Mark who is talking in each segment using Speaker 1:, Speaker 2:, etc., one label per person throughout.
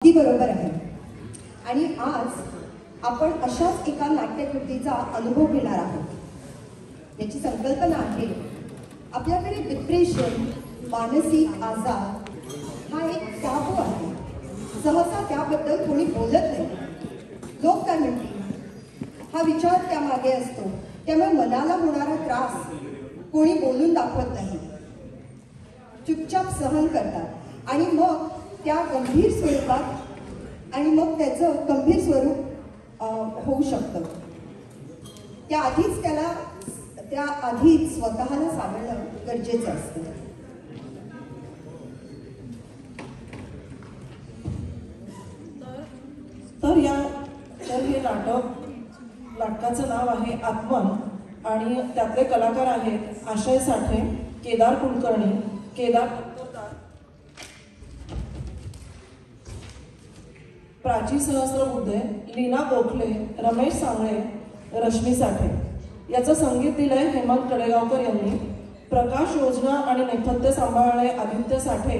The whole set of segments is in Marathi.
Speaker 1: अगदी बरोबर आहे. आणि आज आपण अशाच एका नाट्यकृतीचा अनुभव घेणार आहोत. याची संकल्पना आहे, आपल्याकडे डिप्रेशन, मानसिक आजार हा एक टाबू आहे. सहसा त्याबद्दल कोणी बोलत नाही. लोक काय म्हणतील हा विचार त्यामागे असतो. त्यामुळे मनाला होणारा त्रास कोणी बोलून दाखवत नाही, चुपचाप सहन करतात आणि मग त्या गंभीर स्वरूपात आणि मग त्याचं गंभीर स्वरूप होऊ शकतं. त्याआधीच स्वतःला सावरणं गरजेचं असतं.
Speaker 2: तर हे नाटकाचं नाव आहे आत्मन आणि त्यातले कलाकार आहेत आशय साठे, केदार कुलकर्णी, केदार प्राची सहस्रबुद्धे, लीना गोखले, रमेश सांगळे, रश्मी साठे. याचं संगीत दिलंय हेमंत कडेगावकर यांनी. प्रकाश योजना आणि नेपथ्य सांभाळणे आदित्य साठे.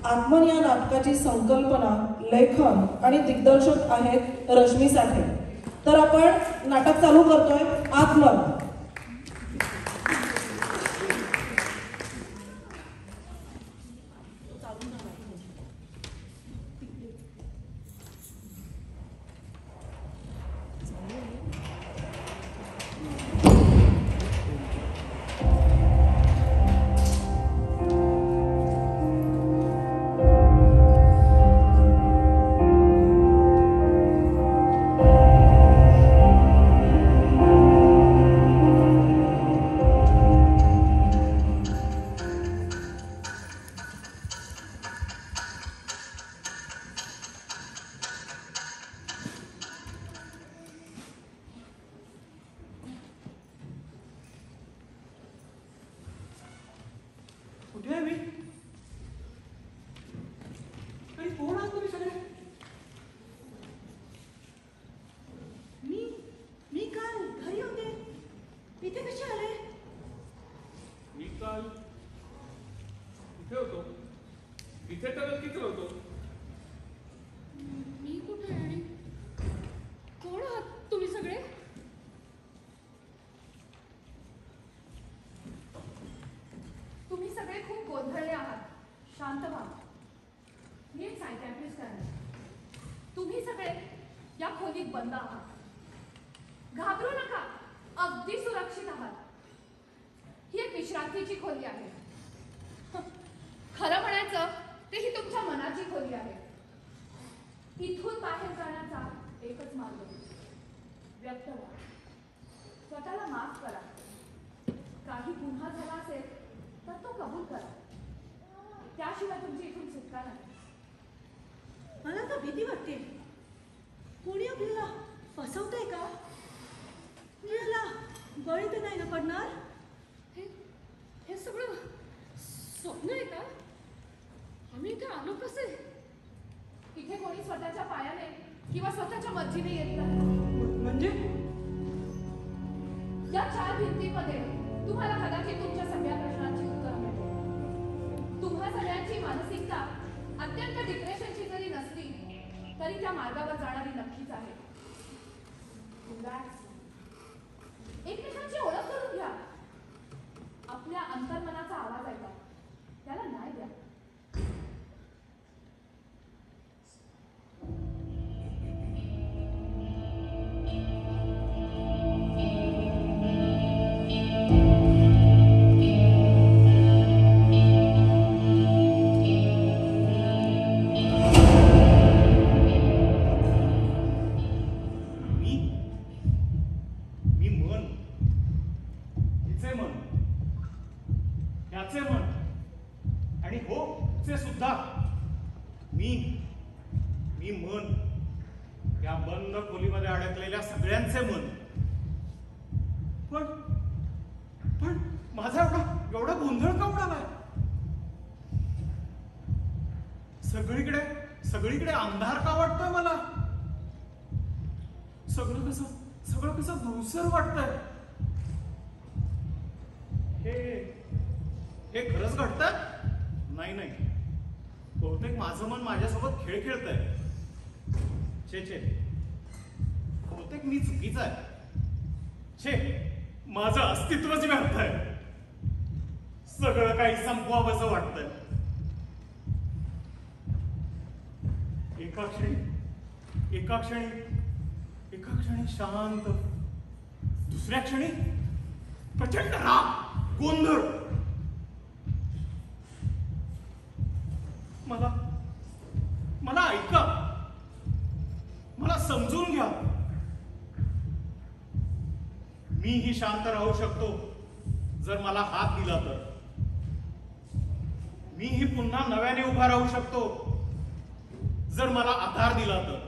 Speaker 2: आत्मन या नाटकाची संकल्पना, लेखन आणि दिग्दर्शक आहेत रश्मी साठे. तर आपण नाटक चालू करतोय आत्मन.
Speaker 3: बंद आहात. घाबरू नका, अगदी सुरक्षित आहात. ही एक विश्रांतीची खोली आहे. खरं म्हणायचं ते ही तुमच्या मनाची खोली आहे. इथून बाहेर जाण्याचा एकच मार्ग, व्यक्त व्हा, स्वतःला माफ करा. काही गुन्हा झाला असेल तर तो कबूल करा. त्याशिवाय तुमची इथून सुटका नाही.
Speaker 4: मला तर भीती वाटते. कोणी आपल्याला फसवतंय का? आपल्याला बळी तर नाही ना पडणार?
Speaker 3: हे सगळं स्वप्न आहे का? आम्ही इथे आलो कसे? इथे कोणी स्वतःच्या पायाने किंवा स्वतःच्या मर्जीने येत नाही.
Speaker 4: म्हणजे
Speaker 3: या 4 भिंतीमध्ये तुम्हाला कदाचित तुमच्या सगळ्या प्रश्नांची उत्तरं मिळतील. तुम्हा सगळ्यांची मानसिकता अत्यंत डिप्रेशनची जरी नसली तरी त्या मार्गावर जाणारी नक्कीच आहे. एकमेकांची ओळख करून घ्या. आपल्या अंतर्मनाचा आवाज ऐका, त्याला न्याय द्या.
Speaker 5: सगळीकडे अंधार का वाटतोय मला? सगळं कसं धूसर वाटतंय. हे खरंच घडतंय? नाही, बहुतेक माझं मन माझ्यासोबत खेळ खेळतंय. छे छे, बहुतेक मी चुकीचा आहे. छे, माझं अस्तित्वच व्यर्थ आहे. सगळं काही संपवावंसं वाटतंय. एका क्षणी शांत, दुसऱ्या क्षणी प्रचंड राग, गोंधळ. मला ऐका, मला समजून घ्या. मीही शांत राहू शकतो जर मला हात दिला तर. मीही पुन्हा नव्याने उभा राहू शकतो जर मला आधार दिला तर.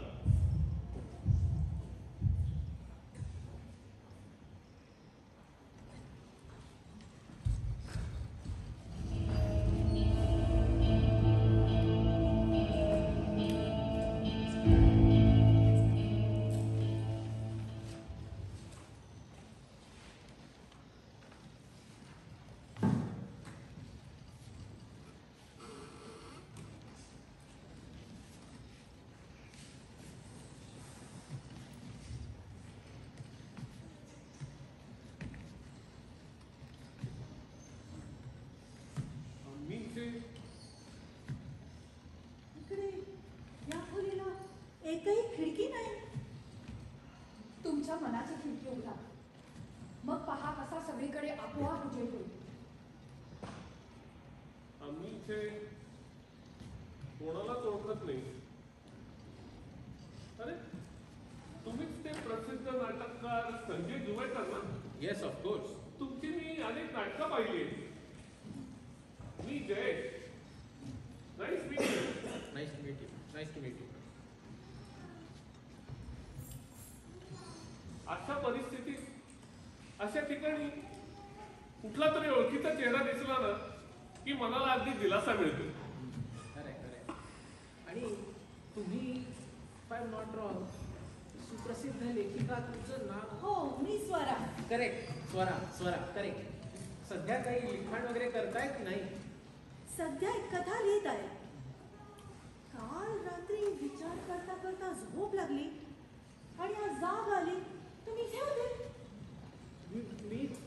Speaker 4: इकडे या खोलीला एकही खिडकी नाही.
Speaker 3: तुमच्या मनाची खिडकी उघडा, मग पहा कसा सगळीकडे आपोआप उजेड होईल.
Speaker 6: आम्ही इथे कोणालाच ओळखत नाही. अरे, तुम्हीच ते प्रसिद्ध नाटककार संजय जुवेकर ना?
Speaker 7: Yes, of course.
Speaker 6: तुमची मी अनेक नाटकं पाहिली. मी Jayesh. Nice meet you.
Speaker 7: Nice to meet you. Nice to meet you.
Speaker 6: अशा परिस्थितीत, अशा ठिकाणी कुठला तरी ओळखीचा चेहरा दिसला ना की मनाला अगदी दिलासा मिळतो.
Speaker 7: खरंय खरंय. आणि तुम्ही, if I am not wrong, सुप्रसिद्ध लेखिका, तुमचं नाव?
Speaker 4: हो, मी स्वरा.
Speaker 7: Correct, Swara correct. सध्या काही लिखाण वगैरे करताय की नाही?
Speaker 4: सध्या एक कथा लिहित आहे. काल रात्री विचार करता करता झोप लागली आणि आज जाग आली. तुम्ही इथे होते.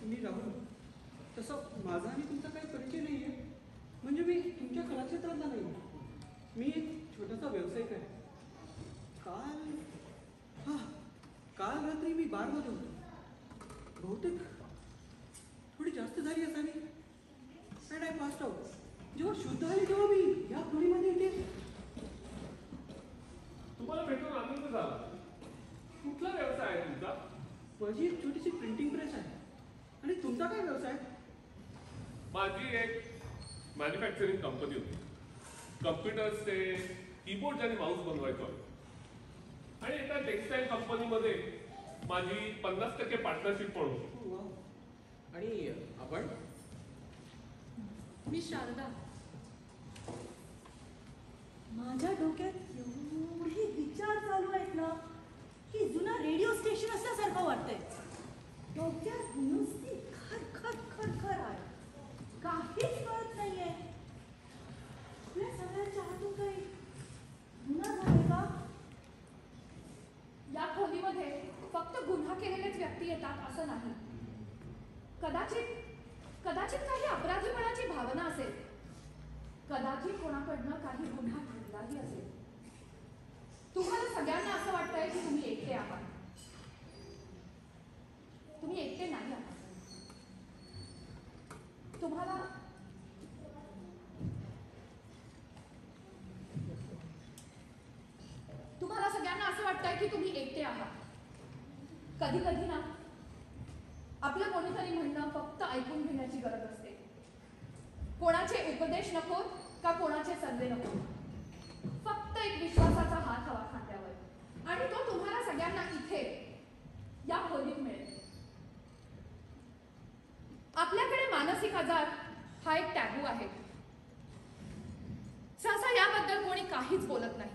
Speaker 8: मी राहुल. तसं माझा आणि तुमचा काही परिचय नाही आहे. म्हणजे मी तुमच्या कलाक्षेत्रातला नाही. मी एक छोटासा व्यावसायिक आहे. काल रात्री मी बारमध्ये होतो. बहुतेक थोडी जास्त झाली असावी. And I passed out. जेव्हा शुद्ध आली तेव्हा मी या खोलीमध्ये येते.
Speaker 6: तुम्हाला भेटून आनंद झाला. कुठला व्यवसाय आहे तुमचा?
Speaker 8: माझी एक छोटीशी प्रिंटिंग प्रेस आहे. आणि तुमचा काय व्यवसाय?
Speaker 6: माझी एक मॅन्युफॅक्चरिंग कंपनी होती. कम्प्युटर्सचे कीबोर्ड आणि माऊस बनवायचो. आणि एका टेक्सटाईल कंपनीमध्ये माझी 50% पार्टनरशिप पण होती.
Speaker 8: वा.
Speaker 7: आणि आपण?
Speaker 3: मी शारदा.
Speaker 4: माझ्या डोक्यात एवढे विचार चालू आहेत ना की जुना रेडिओ स्टेशन असल्यासारखं वाटतंय. डोक्यात नुसती खर आहे. काहीच कळत नाहीये. आपल्या सगळ्यांच्या हातून काही गुन्हा झाले का?
Speaker 3: या खोलीमध्ये फक्त गुन्हा केलेलेच व्यक्ती येतात असं नाही. कदाचित काही अपराधीपणाची भावना असेल. कदाचित कोणाकडनं काही गुन्हा घडलाही असेल. तुम्हाला सगळ्यांना असं वाटतंय की तुम्ही एकटे आहात. तुम्ही एकटे नाही आहात. तुम्हाला सगळ्यांना असं वाटतंय की तुम्ही एकटे आहात. कधी कधी ना आपलं कोणीतरी म्हणणं फक्त ऐकून घेण्याची गरज असते. कोणाचे उपदेश नको का कोणाचे सल्ले नको. फक्त एक विश्वासाचा हात हवा खांद्यावर आणि तो तुम्हाला सगळ्यांना इथे या खोलीत मिळेल. आपल्याकडे मानसिक आजार हा एक टॅबू आहे. सहसा याबद्दल कोणी काहीच बोलत नाही.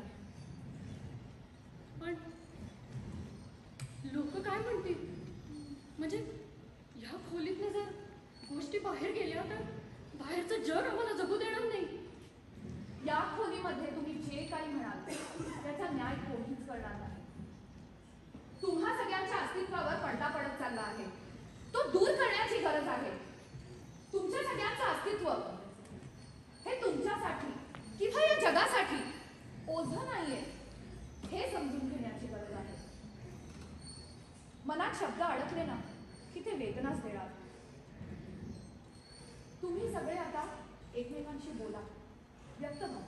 Speaker 9: पण लोक काय म्हणतील? म्हणजे ह्या खोलीतनं जर गोष्टी बाहेर गेल्या तर बाहेरचं जग आम्हाला जगू देणार नाही.
Speaker 3: या खोलीमध्ये करणार नाही. तुम्हा सगळ्यांच्या अस्तित्वावर पडदा पडत चालला आहे. तो दूर करण्याची गरज आहे. तुमच्या सगळ्यांचं अस्तित्व हे तुमच्यासाठी किंवा या जगासाठी ओझं नाहीये हे समजून घेण्याची गरज आहे. मनात शब्द अडकले ना की ते वेदनाच देणार. तुम्ही सगळे आता एकमेकांशी बोला, व्यक्त व्हा.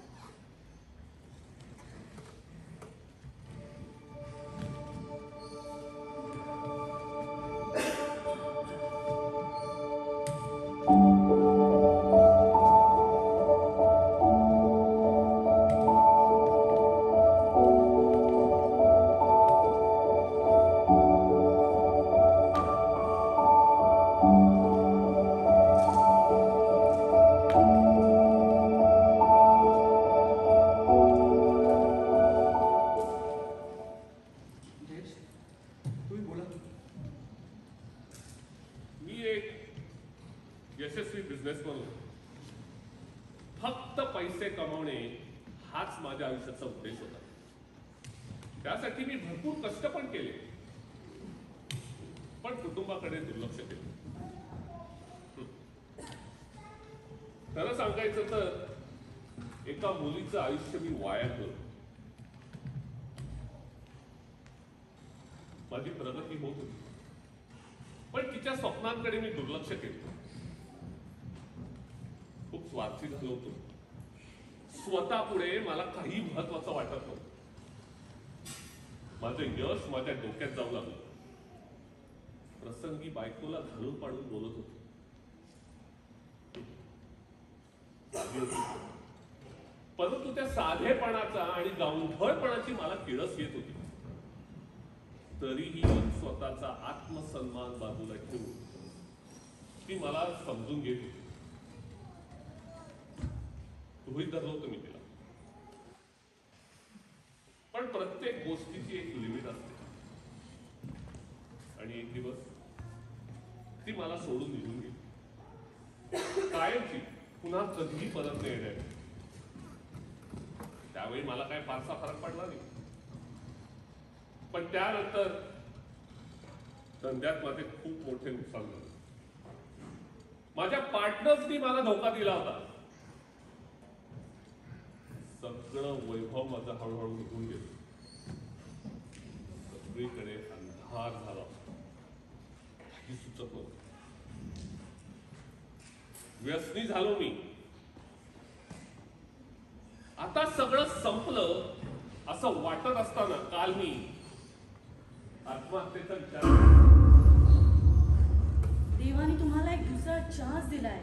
Speaker 8: जयेश, तुम्ही बोला.
Speaker 6: मी एक यशस्वी बिझनेसमॅन होतो. फक्त पैसे कमवणे हाच माझ्या आयुष्याचा उद्देश होता. त्यासाठी मी भरपूर कष्ट पण केले, पण कुटुंबाकडे दुर्लक्ष केले. खरं सांगायचं तर एका मुलीचं आयुष्य मी वाया गेलो. माझी प्रगती होत होती, पण तिच्या स्वप्नांकडे मी दुर्लक्ष केलं. खूप स्वार्थी झालो होतो. स्वतः पुढे मला काही महत्वाचं वाटत नव्हतं. माझं यश माझ्या डोक्यात जाऊ लागलं. प्रसंगी बायकोला घालून पाडून बोलत होतो. परंतु त्या साधेपणाचा आणि गावभरपणाची मला किळस येत होती. तरीही स्वतःचा आत्मसन्मान बाजूला ठेवून ती मला समजून घेत होती. गृहीत धरलं होतं मी तिला. पण प्रत्येक गोष्टीची एक लिमिट असते. आणि एक दिवस ती मला सोडून निघून गेली. कायमची, पुन्हा कधीही परत नाही येणार. त्यावेळी मला काय फारसा फरक पडला नाही. पण त्यानंतर धंद्यात माझे खूप मोठे नुकसान झाले. माझ्या पार्टनर्सनी मला धोका दिला होता. सगळं वैभव माझं हळूहळू निघून गेलं. सगळीकडे अंधार झाला. काही सुचत नव्हतं. व्यसनी झालो मी. आता सगळं संपलं असं वाटत असताना काल मी आत्महत्येचा विचार केला.
Speaker 4: देवाने तुम्हाला एक दुसरा चान्स दिलाय,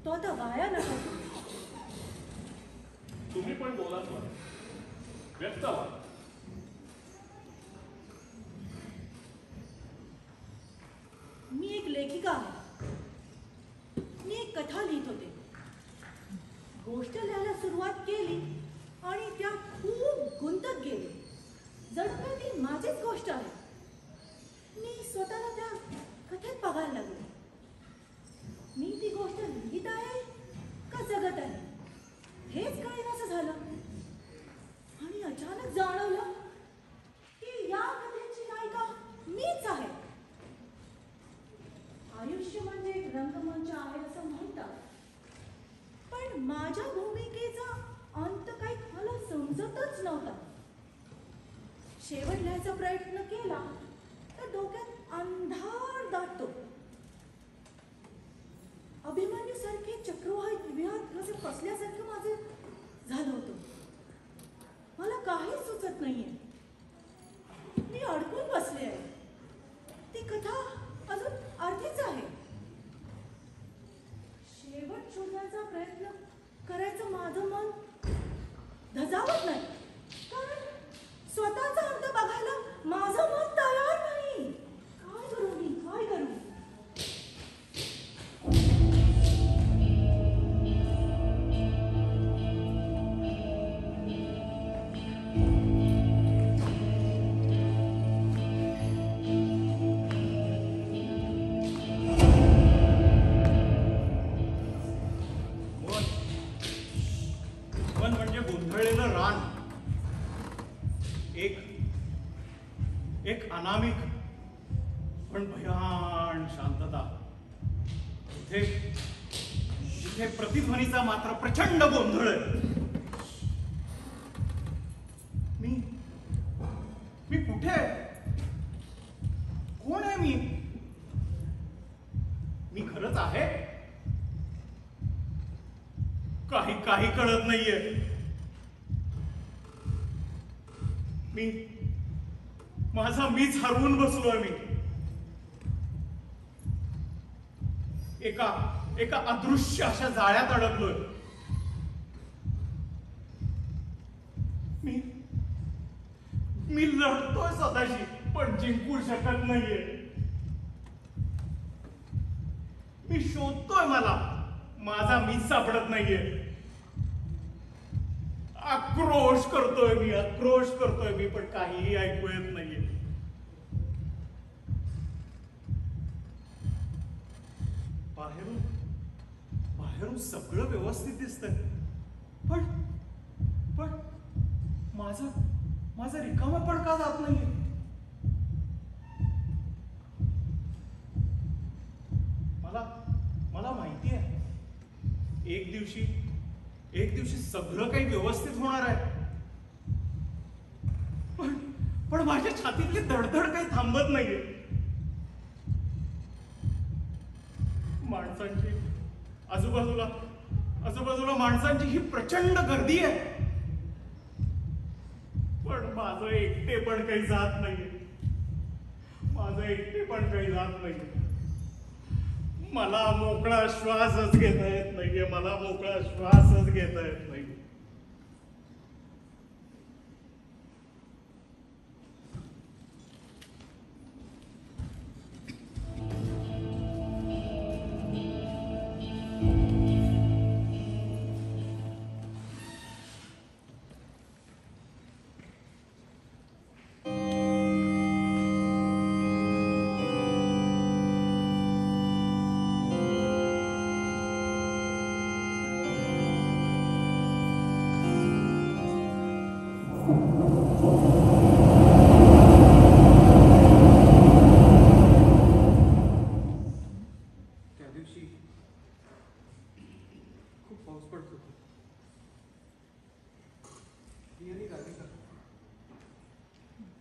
Speaker 4: तो आता वाया नका.
Speaker 6: तुम्ही पण बोला, व्यक्त व्हा.
Speaker 4: मी एक लेखिका आहे. मी एक कथा लिहित होते. गोष्ट लिहायला सुरुवात केली आणि त्या खूप गुंतत गेले. जणू काय ती माझीच गोष्ट आहे. मी स्वतःला त्या कथेत बघायला लागले. मी ती गोष्ट लिहित आहे का जगत आहे हेच कळेनासं झालं. आणि अचानक जाणवलं की या कथेची नायिका मीच आहे. आयुष्य म्हणजे एक रंगमंच आहे असं म्हणतात, पण माझ्या भूमिकेचा अंत काही मला समजतच नव्हता. शेवट लिहायचा प्रयत्न केला तर डोक्यात अंधार दाटतो. अभिमन्यू सारखे चक्रव्यूहात कसे फसल्यासारखं माझं झालं होतं. मला काहीच सुचत नाहीये. मी अडकून बसले आहे. ती कथा अजून अर्धीच आहे. शेवट शोधण्याचा प्रयत्न करायचं माझं मन धजावत नाही, कारण स्वतःचा अंत बघायला माझं मन तयार नाही. काय करू मी, काय करू?
Speaker 5: मन म्हणजे गोंधळलेलं रान. एक एक अनामिक पण भयान शांतता. इथे प्रतिध्वनीचा मात्र प्रचंड गोंधळ आहे. मी कुठे आहे? कोण आहे मी? मी खरंच आहे? काही कळत नाहीये. माझा मीच हरवून बसलोय. मी एका अदृश्य अशा जाळ्यात अडकलोय. मी लढतोय स्वतःशी पण जिंकू शकत नाहीये. मी शोधतोय माझा मीच सापडत नाहीये. आक्रोश करतोय मी पण काहीही ऐकू येत नाहीये. बाहेरून सगळं व्यवस्थित दिसतंय पण माझं रिकामा पण का जात नाहीये? मला माहिती आहे एक दिवशी सगळं काही व्यवस्थित होणार आहे. पण माझ्या छातीतली धडधड काही थांबत नाहीये. माणसांची आजूबाजूला माणसांची ही प्रचंड गर्दी आहे. पण माझं एकटेपण काही जात नाहीये. मला मोकळा श्वासच घेता येत नाहीये.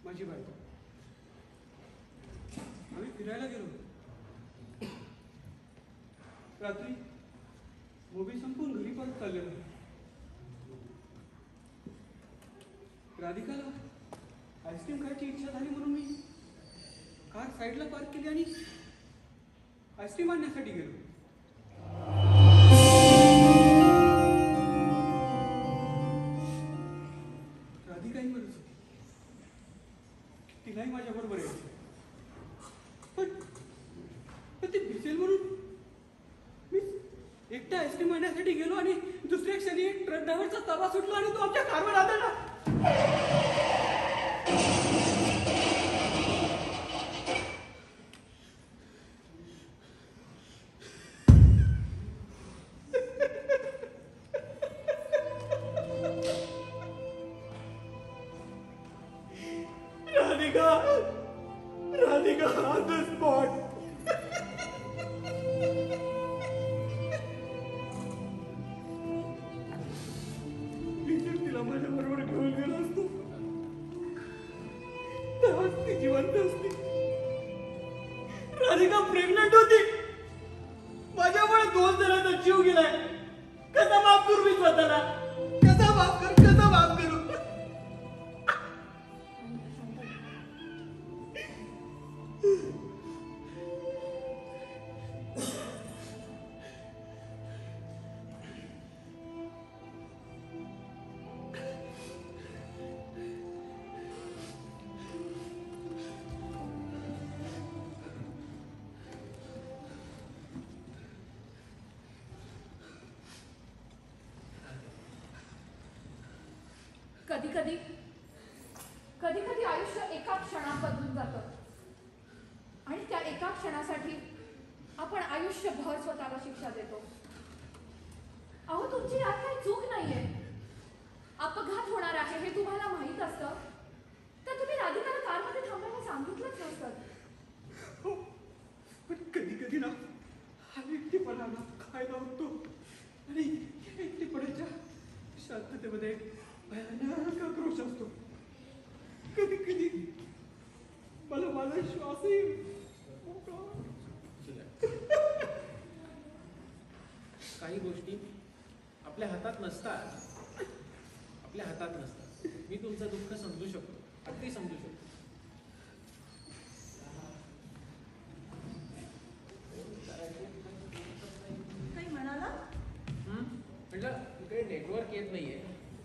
Speaker 8: माझी बायको आम्ही फिरायला गेलो. रात्री मूवी संपून घरी परत चाललेलो. राधिकाला आईस्क्रीम खायची इच्छा झाली म्हणून मी कार साईडला पार्क केली आणि आईस्क्रीम आणण्यासाठी गेलो. राधिकाही म्हणत होती तिलाही माझ्या बरोबर यायचं. पण ती भिजेल म्हणून मी एकटा आईस्क्रीम आणण्यासाठी गेलो आणि दुसऱ्या क्षणी ट्रक ड्रायव्हरचा तवा सुटला आणि तो आमच्या कारवर आदळला. Radhika on the spot. तिला माझ्या बरोबर घेऊन गेलो असतो तेव्हाच ती जिवंत असती. राधिका प्रेग्नंट होती. माझ्यामुळे 2 जणांचा जीव गेलाय. कसा माफ करू मी स्वतःला? कसा माफ करू?
Speaker 3: कधी आयुष्य एका क्षणात बदलून जातं आणि त्या एका क्षणासाठी आपण आयुष्यभर स्वतःला शिक्षा देतो. अहो, तुमची यात काही चूक नाहीये. अपघात होणार आहे हे तुम्हाला माहित असतं तर तुम्ही राधिकाला कारमध्ये थांबायला सांगा.
Speaker 6: वसीम.
Speaker 7: काही गोष्टी आपल्या हातात नसतात. आपल्या हातात नसतात. मी तुमचं दुःख समजू शकतो, अगदी समजू शकतो.
Speaker 4: काही म्हणाला?
Speaker 7: म्हटलं इकडे नेटवर्क येत नाहीये,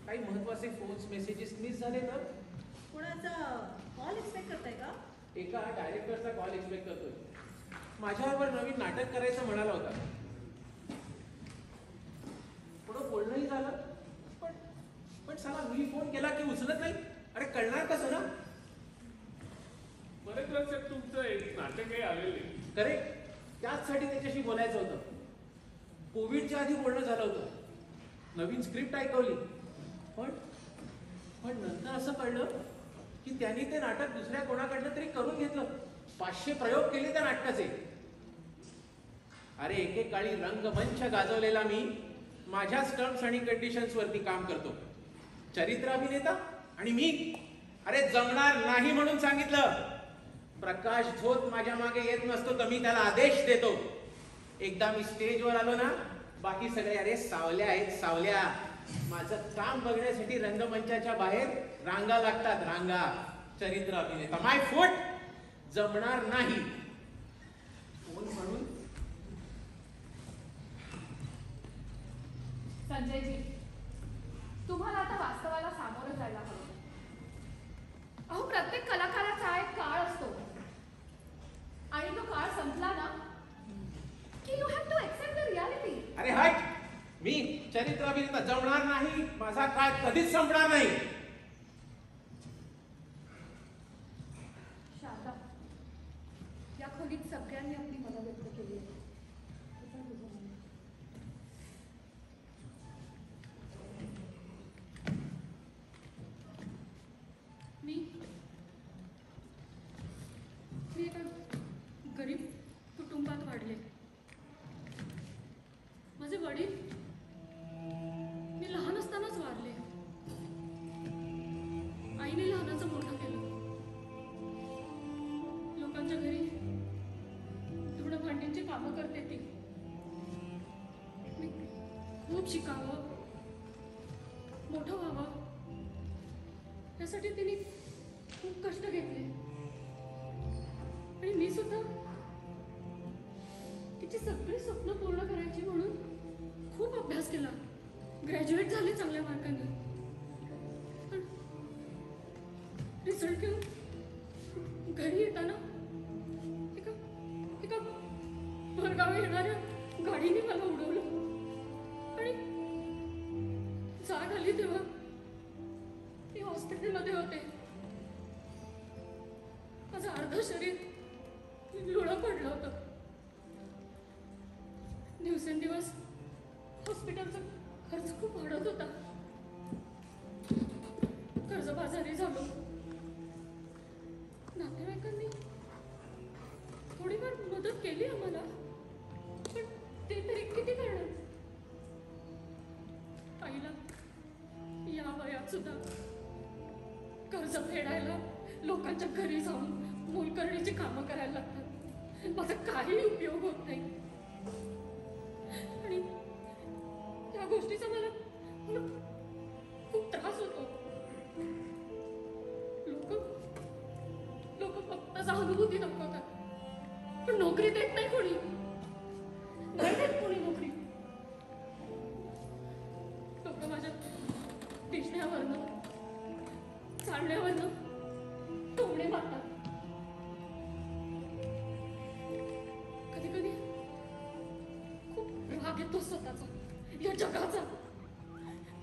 Speaker 7: काही महत्वाचे फोन्स मेसेजेस मिस झाले तर.
Speaker 4: कोणाचा कॉल एक्सपेक्ट करताय का?
Speaker 7: एका डायरेक्टरचा कॉल एक्सपेक्ट करतोय. माझ्याबरोबर नवीन नाटक करायचं म्हणाला होता. थोडं बोलणंही झालं, पण साला मी फोन केला की उचलत नाही. अरे कळणार कसं ना?
Speaker 6: बरेच वर्षात तुमचं एक नाटकही आलेलं आहे.
Speaker 7: करेक्ट. त्याचसाठी त्याच्याशी बोलायचं होतं. कोविडच्या आधी बोलणं झालं होतं. नवीन स्क्रिप्ट ऐकवली, पण नंतर असं कळलं की त्यांनी ते नाटक दुसऱ्या कोणाकडनं तरी करून घेतलं. 500 प्रयोग केले त्या नाटकाचे. अरे एकेकाळी रंगमंच गाजवलेला मी माझ्याच टर्म्स आणि कंडिशन्स वरती काम करतो. चरित्र अभिनेता आणि मी, अरे जमणार नाही म्हणून सांगितलं. प्रकाश झोत माझ्या मागे येत नसतो तर मी त्याला आदेश देतो. एकदा मी स्टेजवर आलो ना, बाकी सगळे अरे सावल्या आहेत सावल्या. माझं काम बघण्यासाठी रंगमंचाच्या बाहेर रांगा लागतात, रांगा. चरित्र अभिनेता माय फूट जमणार नाही. फोन म्हणून
Speaker 3: संजयजी, तुम्हाला आता वास्तवाला सामोरं जायला हवं. अहो, प्रत्येक कलाकाराचा एक काळ असतो आणि तो काळ संपला ना की you have to accept the reality.
Speaker 7: अरे हट. मी चरित्र अभिनेता जमणार नाही. माझा काळ कधीच संपणार नाही.
Speaker 3: शारदा, या खोलीत सगळ्यांनी आपली मनं व्यक्त केली आहे.
Speaker 9: मी एका गरीब कुटुंबात वाढले. माझे वडील मी लहान असतानाच वारले. आईने लहानाचं मोठं केलं. लोकांच्या घरी धुणं भांड्यांची कामं करते ती. मी खूप शिकावं, मोठं व्हावं यासाठी तिने खूप कष्ट घेतले. आणि मी सुद्धा तिची सगळी स्वप्न पूर्ण करायची म्हणून खूप अभ्यास केला. ग्रॅज्युएट झाले चांगल्या मार्काने. पण रिझल्ट घेऊन घरी येताना एका भरगावी येणाऱ्या गाडीने मला उडवलं. आणि जाग आली तेव्हा मी हॉस्पिटलमध्ये होते. माझं अर्ध शरीर लुळं पडलं होतं. दिवसेंदिवस हॉस्पिटलचा खर्च खूप वाढत होता. कर्जबाजारी झालो. नातेवाईकांनी थोडीफार मदत केली आम्हाला, पण ते तरी किती करणार. आईला या वयात सुद्धा कर्ज फेडायला लोकांच्या घरी जाऊन मोलकरणीची कामं करायला लागतात. माझा काही उपयोग होत नाही. आणि त्या गोष्टीचा मला खूप त्रास होतो. लोक फक्त सहानुभूती दाखवतात, पण नोकरी देत नाही कोणी. नाही देत कोणी नोकरी. लोक माझ्या दिसण्यावरनं, चालण्यावरनं टोमणे मारतात. कधी कधी खूप राग येतो स्वतःचा, या जगाचा.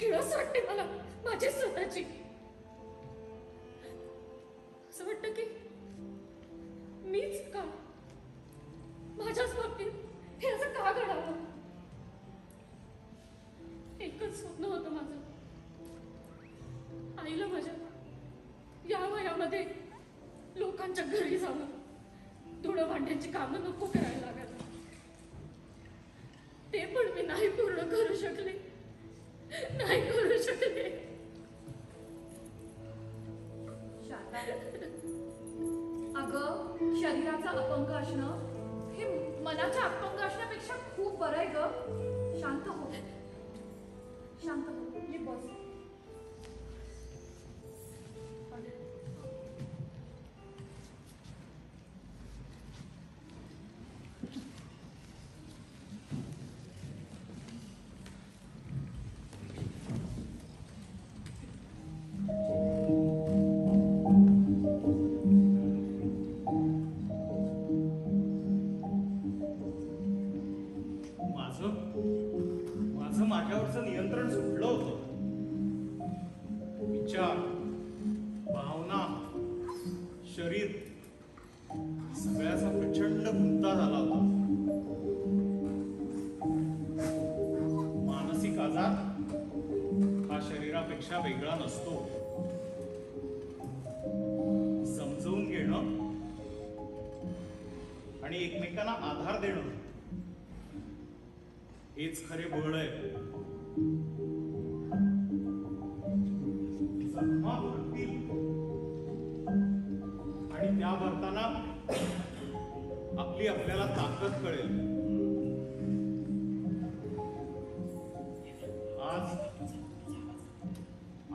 Speaker 9: किळस वाटते मला माझी स्वतःची. असं वाटतं की मीच का, माझ्याच बाबतीत हे असं का घडावं. एकच स्वप्न होतं माझं, आईला माझ्या या वयामध्ये लोकांच्या घरी जाऊन धुणं भांड्यांची कामं नको करायला लागायला. ते पण मी नाही पूर्ण करू शकले. नाही करू शकले.
Speaker 1: शारदा,
Speaker 3: अगं, शरीराचं अपंग असणं हे मनाच्या अपंग असण्यापेक्षा खूप बरं आहे ग. शांत हो, शांत हो. ये बस.
Speaker 5: माझं माझ्यावरचं नियंत्रण सुटलं होतं. विचार, भावना, शरीर सगळ्याचा प्रचंड गुंता झाला होता. मानसिक आजार हा शरीरापेक्षा वेगळा नसतो. समजून घेणं आणि एकमेकांना आधार देणं हेच खरे बळ आहे. जखमा भरतील आणि त्या भरताना आपली आपल्याला ताकद कळेल.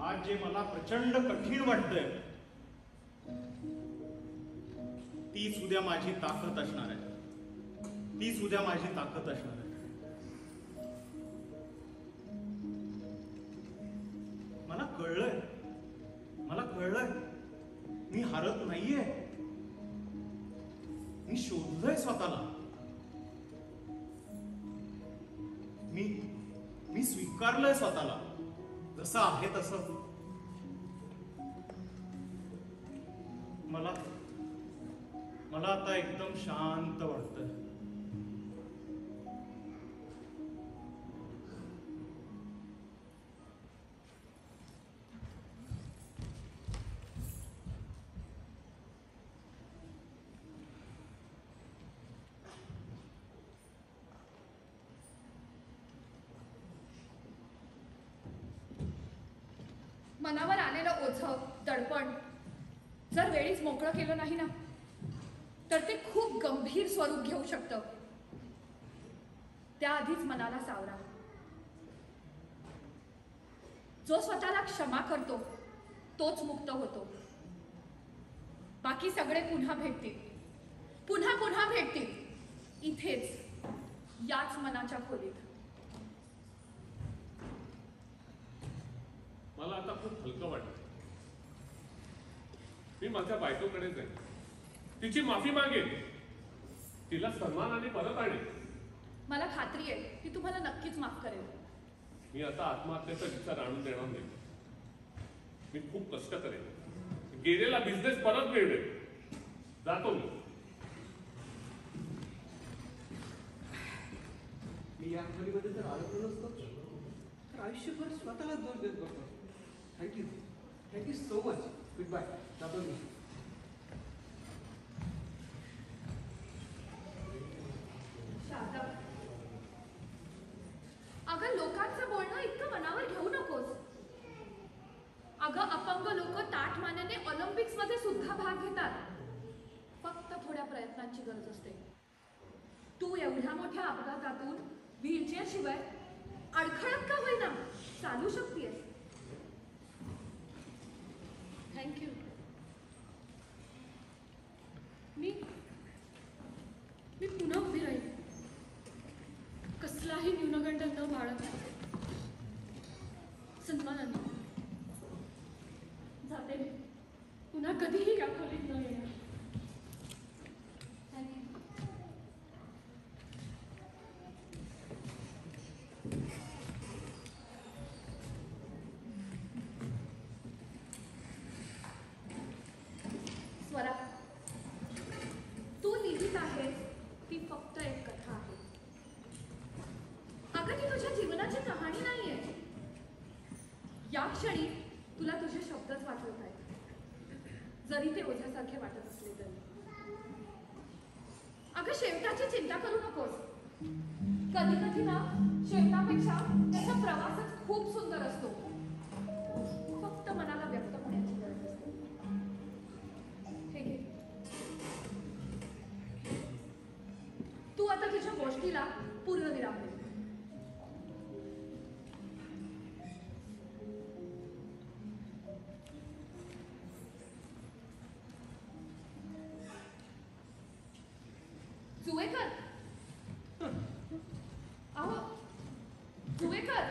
Speaker 5: आज जे मला प्रचंड कठीण वाटतंय तीच उद्या माझी ताकद असणार आहे. तीच उद्या माझी ताकद असणार आहे. मला कळलंय मी हरत नाहीये. मी शोधलंय स्वतःला. मी स्वीकारलंय स्वतःला जसं आहे तसं. मला आता एकदम शांत वाटतंय.
Speaker 3: मनावर आलेलं ओझं, दडपण जर वेळीच मोकळं केलं नाही ना तर ते खूप गंभीर स्वरूप घेऊ शकतं. त्याआधीच मनाला सावरा. जो स्वतःला क्षमा करतो तोच मुक्त होतो. बाकी सगळे पुन्हा भेटतील, पुन्हा पुन्हा भेटतील, इथेच, याच मनाच्या खोलीत.
Speaker 6: मला आता खूप हलकं वाटतं. मी माझ्या बायकोकडे जाईन, तिची माफी मागेन, तिला सन्मानाने परत आणेन.
Speaker 3: मला खात्री आहे ती तुम्हाला नक्कीच माफ करेल.
Speaker 6: मी आता आत्महत्येचा विचार आणून देणार नाही. मी खूप कष्ट करेन, गेलेला बिझनेस परत मिळवेल. जातो
Speaker 8: मी या खोलीमध्ये जर आलो नसतो तर आयुष्यभर स्वतःला दोष देत बसतो. Thank you so much. Goodbye. जातो मी.
Speaker 3: अगं, लोकांचं बोलणं इतकं मनावर घेऊ नकोस. अगं, अपंग लोक ताठ मानेने ऑलिम्पिक्स मध्ये सुद्धा भाग घेतात. फक्त थोड्या प्रयत्नांची गरज असते. तू एवढ्या मोठ्या अपघातातून व्हीलचेअर शिवाय अडखळत का होईना चालू शकतेस.
Speaker 9: थँक्यू. मी पुन्हा उभी राहील, कसलाही न्यूनगंड न बाळगता, सन्मानाने. जाते मी. पुन्हा कधीही या खोलीत न येणार.
Speaker 3: स्वरा, तू लिहित आहेस ती फक्त एक कथा आहे. अगं, ती तुझ्या जीवनाची कहाणी नाहीये. या क्षणी तुला तुझे शब्दच वाचवत आहेत, जरी ते ओझ्यासारखे वाटत असले तरी. अगं, शेवटाची चिंता करू नकोस. कधी कधी ना शेवटापेक्षा त्याचा प्रवासच खूप सुंदर असतो. फक्त मनाला व्यक्त होण्याची गरज असते. हे घे. जुवेकर अहो जुवेकर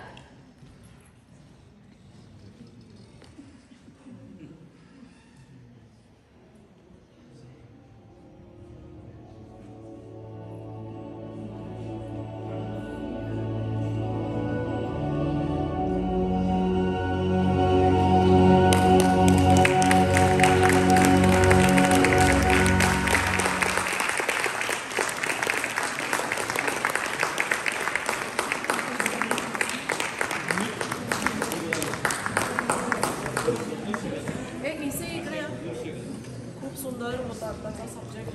Speaker 2: हे इसे इकडे या. खूप सुंदर होता आत्ताचा सब्जेक्ट